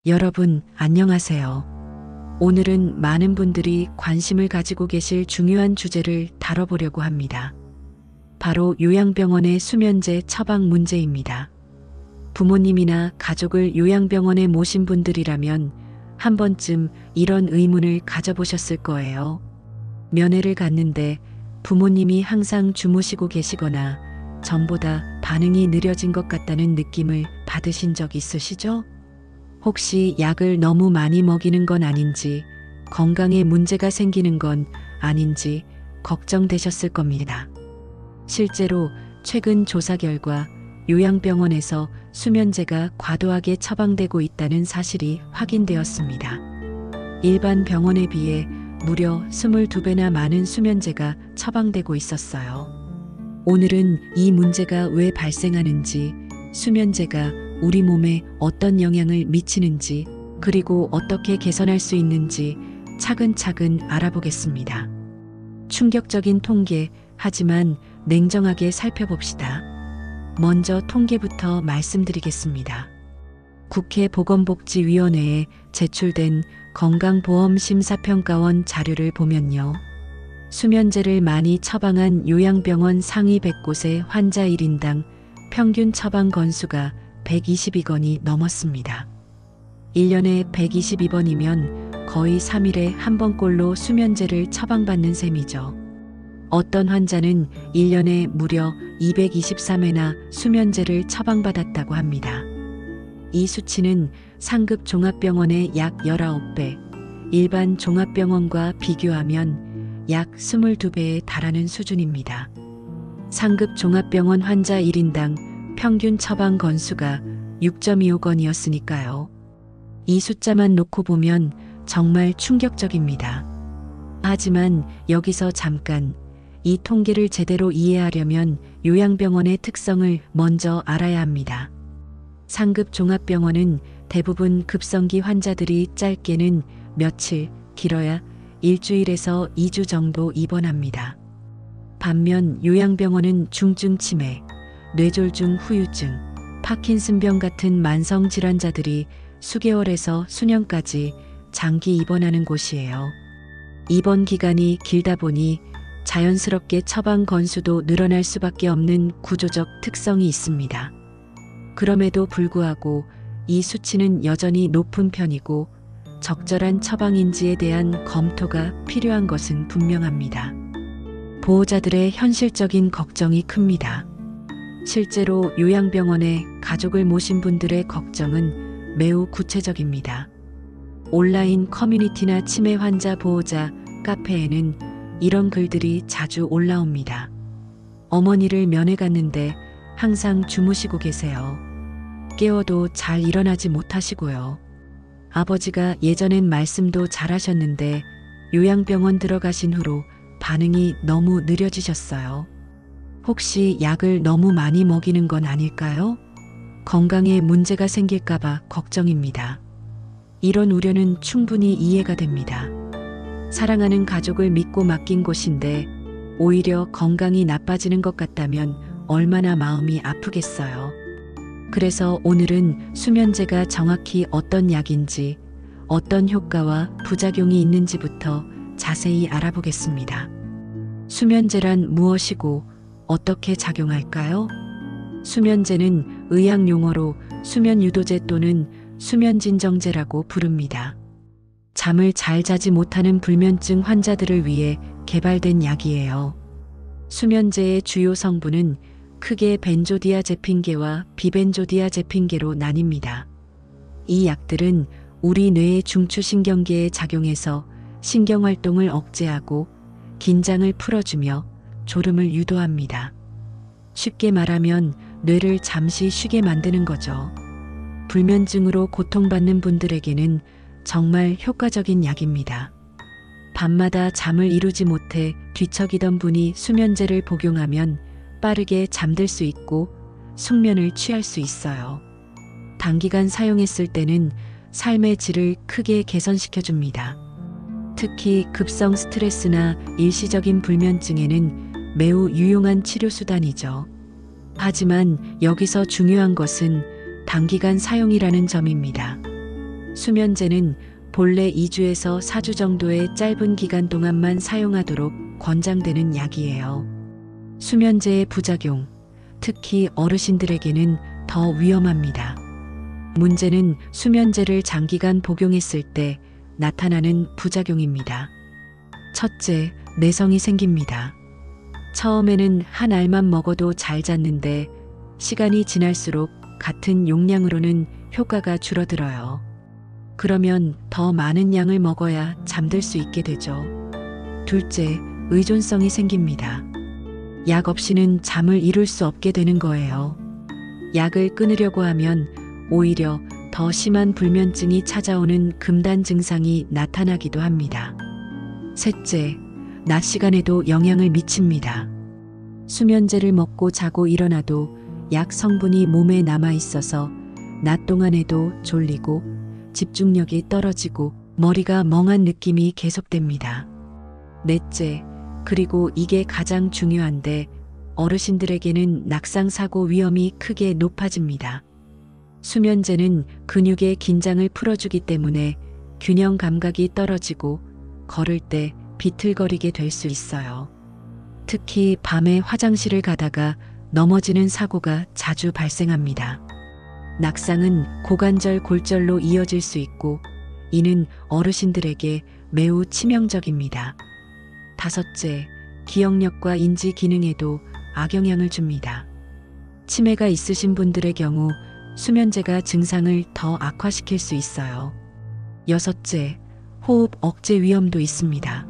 여러분, 안녕하세요. 오늘은 많은 분들이 관심을 가지고 계실 중요한 주제를 다뤄보려고 합니다. 바로 요양병원의 수면제 처방 문제입니다. 부모님이나 가족을 요양병원에 모신 분들이라면 한 번쯤 이런 의문을 가져보셨을 거예요. 면회를 갔는데 부모님이 항상 주무시고 계시거나 전보다 반응이 느려진 것 같다는 느낌을 받으신 적 있으시죠? 혹시 약을 너무 많이 먹이는 건 아닌지, 건강에 문제가 생기는 건 아닌지 걱정되셨을 겁니다. 실제로 최근 조사 결과 요양병원에서 수면제가 과도하게 처방되고 있다는 사실이 확인되었습니다. 일반 병원에 비해 무려 22배나 많은 수면제가 처방되고 있었어요. 오늘은 이 문제가 왜 발생하는지, 수면제가 우리 몸에 어떤 영향을 미치는지, 그리고 어떻게 개선할 수 있는지 차근차근 알아보겠습니다. 충격적인 통계, 하지만 냉정하게 살펴봅시다. 먼저 통계부터 말씀드리겠습니다. 국회 보건복지위원회에 제출된 건강보험심사평가원 자료를 보면요. 수면제를 많이 처방한 요양병원 상위 100곳의 환자 1인당 평균 처방 건수가 122건이 넘었습니다. 1년에 122번이면 거의 3일에 한 번꼴로 수면제를 처방받는 셈이죠. 어떤 환자는 1년에 무려 223회나 수면제를 처방받았다고 합니다. 이 수치는 상급 종합병원의 약 19배, 일반 종합병원과 비교하면 약 22배에 달하는 수준입니다. 상급 종합병원 환자 1인당 평균 처방 건수가 6.25건이었으니까요. 이 숫자만 놓고 보면 정말 충격적입니다. 하지만 여기서 잠깐, 이 통계를 제대로 이해하려면 요양병원의 특성을 먼저 알아야 합니다. 상급 종합병원은 대부분 급성기 환자들이 짧게는 며칠, 길어야 일주일에서 2주 정도 입원합니다. 반면 요양병원은 중증 치매, 뇌졸중 후유증, 파킨슨병 같은 만성 질환자들이 수개월에서 수년까지 장기 입원하는 곳이에요. 입원 기간이 길다 보니 자연스럽게 처방 건수도 늘어날 수밖에 없는 구조적 특성이 있습니다. 그럼에도 불구하고 이 수치는 여전히 높은 편이고 적절한 처방인지에 대한 검토가 필요한 것은 분명합니다. 보호자들의 현실적인 걱정이 큽니다. 실제로 요양병원에 가족을 모신 분들의 걱정은 매우 구체적입니다. 온라인 커뮤니티나 치매 환자 보호자 카페에는 이런 글들이 자주 올라옵니다. 어머니를 면회 갔는데 항상 주무시고 계세요. 깨워도 잘 일어나지 못하시고요. 아버지가 예전엔 말씀도 잘하셨는데 요양병원 들어가신 후로 반응이 너무 느려지셨어요. 혹시 약을 너무 많이 먹이는 건 아닐까요? 건강에 문제가 생길까봐 걱정입니다. 이런 우려는 충분히 이해가 됩니다. 사랑하는 가족을 믿고 맡긴 곳인데 오히려 건강이 나빠지는 것 같다면 얼마나 마음이 아프겠어요. 그래서 오늘은 수면제가 정확히 어떤 약인지, 어떤 효과와 부작용이 있는지부터 자세히 알아보겠습니다. 수면제란 무엇이고 어떻게 작용할까요? 수면제는 의학 용어로 수면유도제 또는 수면진정제라고 부릅니다. 잠을 잘 자지 못하는 불면증 환자들을 위해 개발된 약이에요. 수면제의 주요 성분은 크게 벤조디아제핀계와 비벤조디아제핀계로 나뉩니다. 이 약들은 우리 뇌의 중추신경계에 작용해서 신경활동을 억제하고 긴장을 풀어주며 졸음을 유도합니다. 쉽게 말하면 뇌를 잠시 쉬게 만드는 거죠. 불면증으로 고통받는 분들에게는 정말 효과적인 약입니다. 밤마다 잠을 이루지 못해 뒤척이던 분이 수면제를 복용하면 빠르게 잠들 수 있고 숙면을 취할 수 있어요. 단기간 사용했을 때는 삶의 질을 크게 개선시켜줍니다. 특히 급성 스트레스나 일시적인 불면증에는 매우 유용한 치료수단이죠. 하지만 여기서 중요한 것은 단기간 사용이라는 점입니다. 수면제는 본래 2주에서 4주 정도의 짧은 기간 동안만 사용하도록 권장되는 약이에요. 수면제의 부작용, 특히 어르신들에게는 더 위험합니다. 문제는 수면제를 장기간 복용했을 때 나타나는 부작용입니다. 첫째, 내성이 생깁니다. 처음에는 한 알만 먹어도 잘 잤는데 시간이 지날수록 같은 용량으로는 효과가 줄어들어요. 그러면 더 많은 양을 먹어야 잠들 수 있게 되죠. 둘째, 의존성이 생깁니다. 약 없이는 잠을 이룰 수 없게 되는 거예요. 약을 끊으려고 하면 오히려 더 심한 불면증이 찾아오는 금단 증상이 나타나기도 합니다. 셋째, 낮 시간에도 영향을 미칩니다. 수면제를 먹고 자고 일어나도 약 성분이 몸에 남아 있어서 낮 동안에도 졸리고 집중력이 떨어지고 머리가 멍한 느낌이 계속됩니다. 넷째, 그리고 이게 가장 중요한데 어르신들에게는 낙상 사고 위험이 크게 높아집니다. 수면제는 근육의 긴장을 풀어주기 때문에 균형 감각이 떨어지고 걸을 때 비틀거리게 될 수 있어요. 특히 밤에 화장실을 가다가 넘어지는 사고가 자주 발생합니다. 낙상은 고관절 골절로 이어질 수 있고 이는 어르신들에게 매우 치명적입니다. 다섯째, 기억력과 인지 기능에도 악영향을 줍니다. 치매가 있으신 분들의 경우 수면제가 증상을 더 악화시킬 수 있어요. 여섯째, 호흡 억제 위험도 있습니다.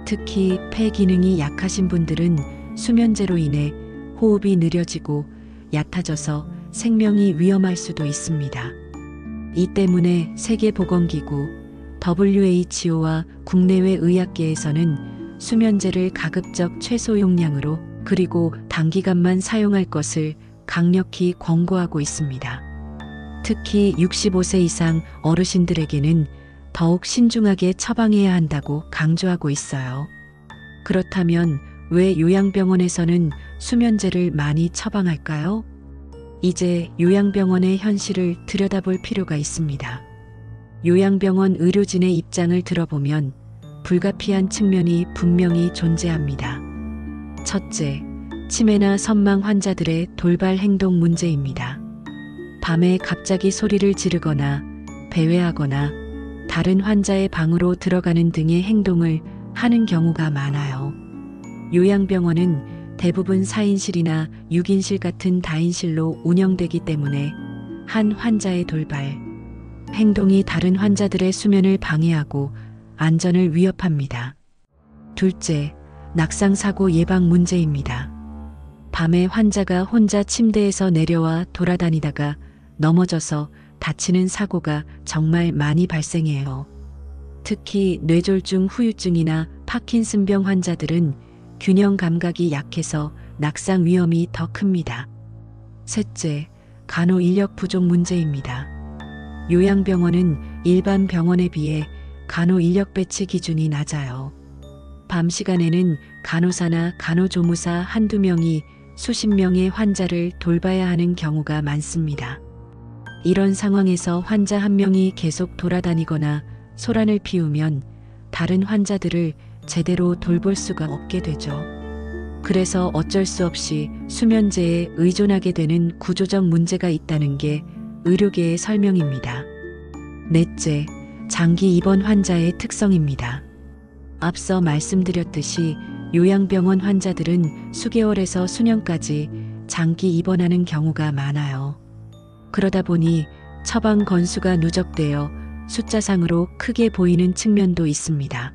특히 폐 기능이 약하신 분들은 수면제로 인해 호흡이 느려지고 얕아져서 생명이 위험할 수도 있습니다. 이 때문에 세계보건기구 WHO와 국내외 의학계에서는 수면제를 가급적 최소 용량으로 그리고 단기간만 사용할 것을 강력히 권고하고 있습니다. 특히 65세 이상 어르신들에게는 더욱 신중하게 처방해야 한다고 강조하고 있어요. 그렇다면 왜 요양병원에서는 수면제를 많이 처방할까요? 이제 요양병원의 현실을 들여다볼 필요가 있습니다. 요양병원 의료진의 입장을 들어보면 불가피한 측면이 분명히 존재합니다. 첫째, 치매나 선망 환자들의 돌발 행동 문제입니다. 밤에 갑자기 소리를 지르거나 배회하거나 다른 환자의 방으로 들어가는 등의 행동을 하는 경우가 많아요. 요양병원은 대부분 4인실이나 6인실 같은 다인실로 운영되기 때문에 한 환자의 돌발 행동이 다른 환자들의 수면을 방해하고 안전을 위협합니다. 둘째, 낙상사고 예방 문제입니다. 밤에 환자가 혼자 침대에서 내려와 돌아다니다가 넘어져서 다치는 사고가 정말 많이 발생해요. 특히 뇌졸중 후유증이나 파킨슨병 환자들은 균형 감각이 약해서 낙상 위험이 더 큽니다. 셋째, 간호 인력 부족 문제입니다. 요양병원은 일반 병원에 비해 간호 인력 배치 기준이 낮아요. 밤 시간에는 간호사나 간호조무사 한두 명이 수십 명의 환자를 돌봐야 하는 경우가 많습니다. 이런 상황에서 환자 한 명이 계속 돌아다니거나 소란을 피우면 다른 환자들을 제대로 돌볼 수가 없게 되죠. 그래서 어쩔 수 없이 수면제에 의존하게 되는 구조적 문제가 있다는 게 의료계의 설명입니다. 넷째, 장기 입원 환자의 특성입니다. 앞서 말씀드렸듯이 요양병원 환자들은 수개월에서 수년까지 장기 입원하는 경우가 많아요. 그러다 보니 처방 건수가 누적되어 숫자상으로 크게 보이는 측면도 있습니다.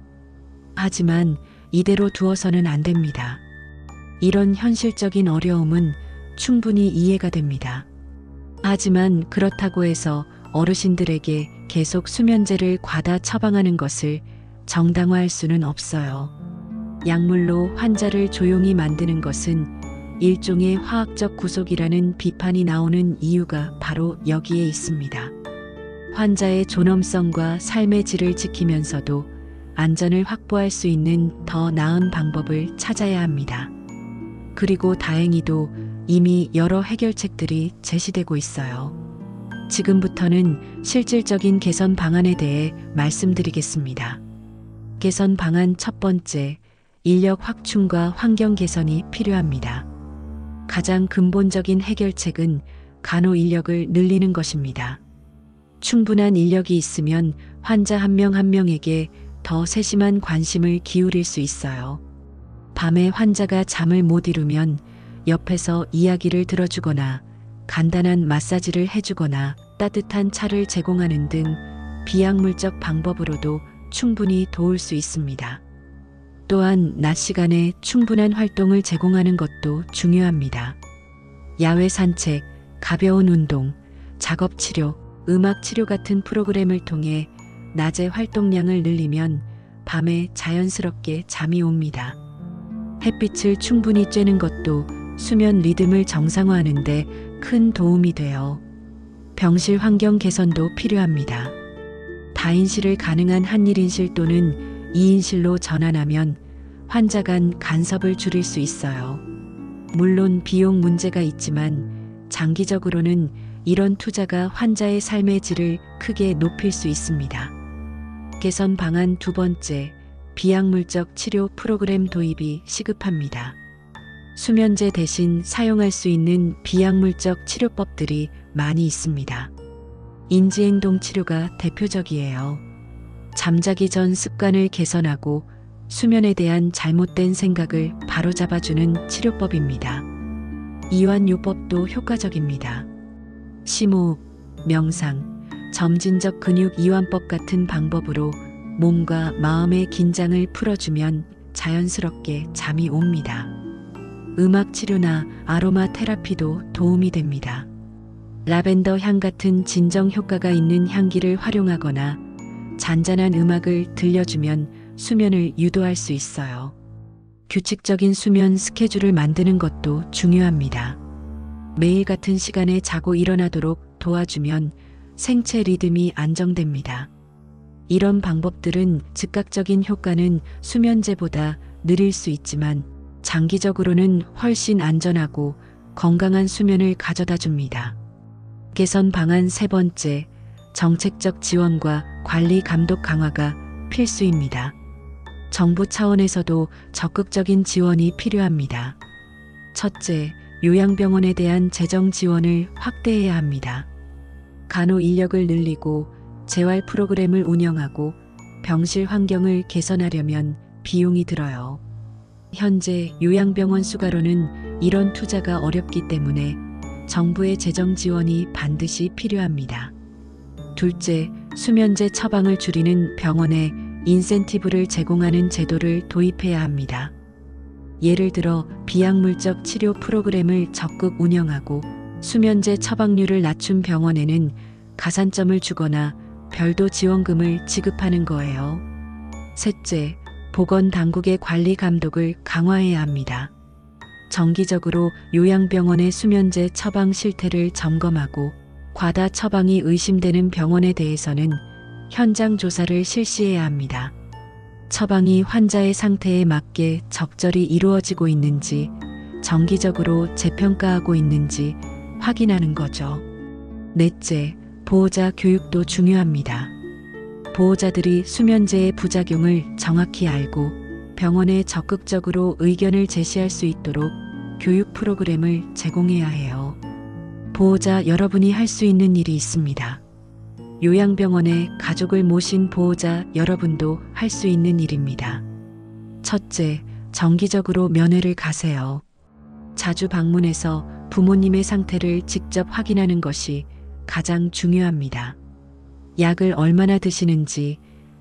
하지만 이대로 두어서는 안 됩니다. 이런 현실적인 어려움은 충분히 이해가 됩니다. 하지만 그렇다고 해서 어르신들에게 계속 수면제를 과다 처방하는 것을 정당화할 수는 없어요. 약물로 환자를 조용히 만드는 것은 일종의 화학적 구속이라는 비판이 나오는 이유가 바로 여기에 있습니다. 환자의 존엄성과 삶의 질을 지키면서도 안전을 확보할 수 있는 더 나은 방법을 찾아야 합니다. 그리고 다행히도 이미 여러 해결책들이 제시되고 있어요. 지금부터는 실질적인 개선 방안에 대해 말씀드리겠습니다. 개선 방안 첫 번째, 인력 확충과 환경 개선이 필요합니다. 가장 근본적인 해결책은 간호 인력을 늘리는 것입니다. 충분한 인력이 있으면 환자 한 명 한 명에게 더 세심한 관심을 기울일 수 있어요. 밤에 환자가 잠을 못 이루면 옆에서 이야기를 들어주거나 간단한 마사지를 해주거나 따뜻한 차를 제공하는 등 비약물적 방법으로도 충분히 도울 수 있습니다. 또한 낮 시간에 충분한 활동을 제공하는 것도 중요합니다. 야외 산책, 가벼운 운동, 작업 치료, 음악 치료 같은 프로그램을 통해 낮의 활동량을 늘리면 밤에 자연스럽게 잠이 옵니다. 햇빛을 충분히 쬐는 것도 수면 리듬을 정상화하는 데 큰 도움이 돼요. 병실 환경 개선도 필요합니다. 다인실을 가능한 한 1인실 또는 2인실로 전환하면 환자 간 간섭을 줄일 수 있어요. 물론 비용 문제가 있지만 장기적으로는 이런 투자가 환자의 삶의 질을 크게 높일 수 있습니다. 개선 방안 두 번째, 비약물적 치료 프로그램 도입이 시급합니다. 수면제 대신 사용할 수 있는 비약물적 치료법들이 많이 있습니다. 인지행동 치료가 대표적이에요. 잠자기 전 습관을 개선하고 수면에 대한 잘못된 생각을 바로잡아주는 치료법입니다. 이완요법도 효과적입니다. 심호흡, 명상, 점진적 근육 이완법 같은 방법으로 몸과 마음의 긴장을 풀어주면 자연스럽게 잠이 옵니다. 음악 치료나 아로마 테라피도 도움이 됩니다. 라벤더 향 같은 진정 효과가 있는 향기를 활용하거나 잔잔한 음악을 들려주면 수면을 유도할 수 있어요. 규칙적인 수면 스케줄을 만드는 것도 중요합니다. 매일 같은 시간에 자고 일어나도록 도와주면 생체 리듬이 안정됩니다. 이런 방법들은 즉각적인 효과는 수면제보다 느릴 수 있지만 장기적으로는 훨씬 안전하고 건강한 수면을 가져다 줍니다. 개선 방안 세 번째, 정책적 지원과 관리 감독 강화가 필수입니다. 정부 차원에서도 적극적인 지원이 필요합니다. 첫째, 요양병원에 대한 재정 지원을 확대해야 합니다. 간호 인력을 늘리고 재활 프로그램을 운영하고 병실 환경을 개선하려면 비용이 들어요. 현재 요양병원 수가로는 이런 투자가 어렵기 때문에 정부의 재정 지원이 반드시 필요합니다. 둘째, 수면제 처방을 줄이는 병원에 인센티브를 제공하는 제도를 도입해야 합니다. 예를 들어 비약물적 치료 프로그램을 적극 운영하고 수면제 처방률을 낮춘 병원에는 가산점을 주거나 별도 지원금을 지급하는 거예요. 셋째, 보건당국의 관리 감독을 강화해야 합니다. 정기적으로 요양병원의 수면제 처방 실태를 점검하고 과다 처방이 의심되는 병원에 대해서는 현장 조사를 실시해야 합니다. 처방이 환자의 상태에 맞게 적절히 이루어지고 있는지, 정기적으로 재평가하고 있는지 확인하는 거죠. 넷째, 보호자 교육도 중요합니다. 보호자들이 수면제의 부작용을 정확히 알고 병원에 적극적으로 의견을 제시할 수 있도록 교육 프로그램을 제공해야 해요. 보호자 여러분이 할 수 있는 일이 있습니다. 요양병원에 가족을 모신 보호자 여러분도 할 수 있는 일입니다. 첫째, 정기적으로 면회를 가세요. 자주 방문해서 부모님의 상태를 직접 확인하는 것이 가장 중요합니다. 약을 얼마나 드시는지,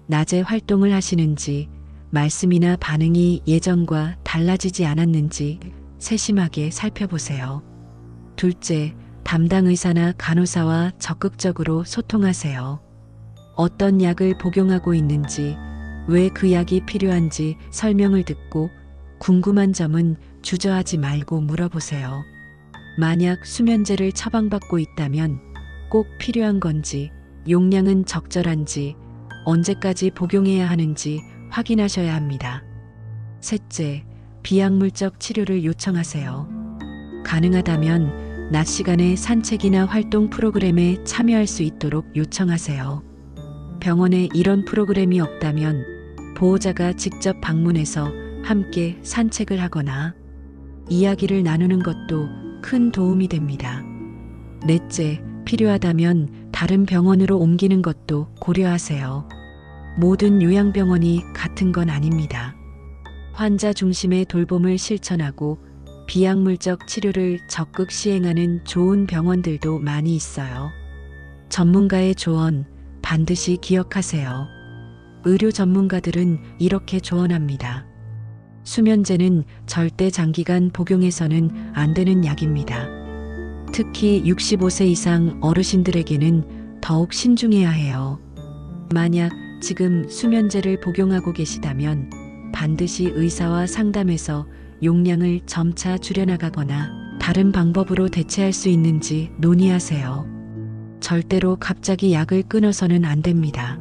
낮에 활동을 하시는지, 말씀이나 반응이 예전과 달라지지 않았는지 세심하게 살펴보세요. 둘째, 담당 의사나 간호사와 적극적으로 소통하세요. 어떤 약을 복용하고 있는지, 왜 그 약이 필요한지 설명을 듣고 궁금한 점은 주저하지 말고 물어보세요. 만약 수면제를 처방받고 있다면 꼭 필요한 건지, 용량은 적절한지, 언제까지 복용해야 하는지 확인하셔야 합니다. 셋째, 비약물적 치료를 요청하세요. 가능하다면 낮 시간에 산책이나 활동 프로그램에 참여할 수 있도록 요청하세요. 병원에 이런 프로그램이 없다면 보호자가 직접 방문해서 함께 산책을 하거나 이야기를 나누는 것도 큰 도움이 됩니다. 넷째, 필요하다면 다른 병원으로 옮기는 것도 고려하세요. 모든 요양병원이 같은 건 아닙니다. 환자 중심의 돌봄을 실천하고 비약물적 치료를 적극 시행하는 좋은 병원들도 많이 있어요. 전문가의 조언 반드시 기억하세요. 의료 전문가들은 이렇게 조언합니다. 수면제는 절대 장기간 복용해서는 안 되는 약입니다. 특히 65세 이상 어르신들에게는 더욱 신중해야 해요. 만약 지금 수면제를 복용하고 계시다면 반드시 의사와 상담해서 용량을 점차 줄여나가거나 다른 방법으로 대체할 수 있는지 논의하세요. 절대로 갑자기 약을 끊어서는 안 됩니다.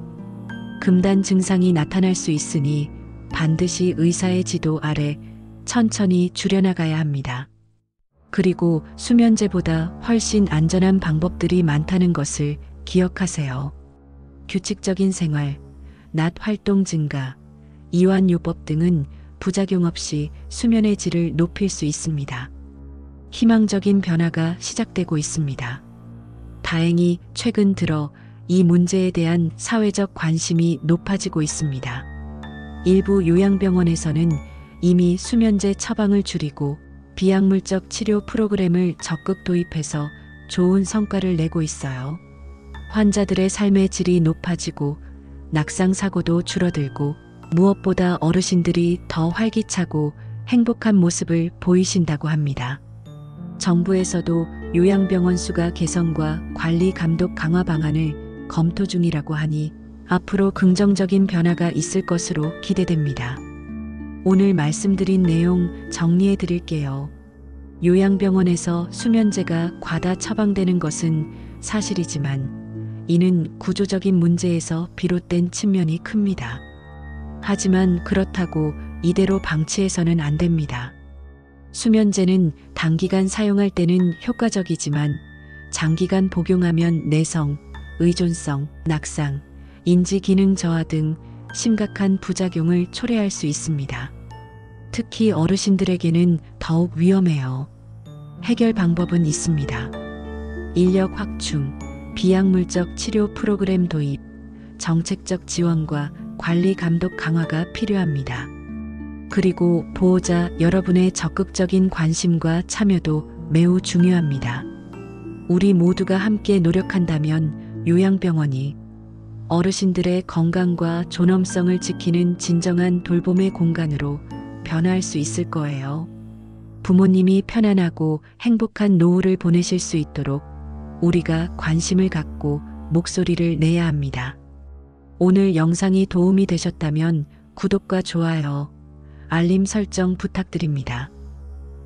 금단 증상이 나타날 수 있으니 반드시 의사의 지도 아래 천천히 줄여나가야 합니다. 그리고 수면제보다 훨씬 안전한 방법들이 많다는 것을 기억하세요. 규칙적인 생활, 낮 활동 증가, 이완요법 등은 부작용 없이 수면의 질을 높일 수 있습니다. 희망적인 변화가 시작되고 있습니다. 다행히 최근 들어 이 문제에 대한 사회적 관심이 높아지고 있습니다. 일부 요양병원에서는 이미 수면제 처방을 줄이고 비약물적 치료 프로그램을 적극 도입해서 좋은 성과를 내고 있어요. 환자들의 삶의 질이 높아지고 낙상 사고도 줄어들고 무엇보다 어르신들이 더 활기차고 행복한 모습을 보이신다고 합니다. 정부에서도 요양병원 수가 개선과 관리 감독 강화 방안을 검토 중이라고 하니 앞으로 긍정적인 변화가 있을 것으로 기대됩니다. 오늘 말씀드린 내용 정리해 드릴게요. 요양병원에서 수면제가 과다 처방되는 것은 사실이지만 이는 구조적인 문제에서 비롯된 측면이 큽니다. 하지만 그렇다고 이대로 방치해서는 안 됩니다. 수면제는 단기간 사용할 때는 효과적이지만 장기간 복용하면 내성, 의존성, 낙상, 인지 기능 저하 등 심각한 부작용을 초래할 수 있습니다. 특히 어르신들에게는 더욱 위험해요. 해결 방법은 있습니다. 인력 확충, 비약물적 치료 프로그램 도입, 정책적 지원과 관리 감독 강화가 필요합니다. 그리고 보호자 여러분의 적극적인 관심과 참여도 매우 중요합니다. 우리 모두가 함께 노력한다면 요양병원이 어르신들의 건강과 존엄성을 지키는 진정한 돌봄의 공간으로 변화할 수 있을 거예요. 부모님이 편안하고 행복한 노후를 보내실 수 있도록 우리가 관심을 갖고 목소리를 내야 합니다. 오늘 영상이 도움이 되셨다면 구독과 좋아요, 알림 설정 부탁드립니다.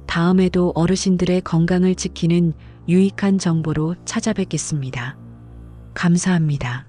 다음에도 어르신들의 건강을 지키는 유익한 정보로 찾아뵙겠습니다. 감사합니다.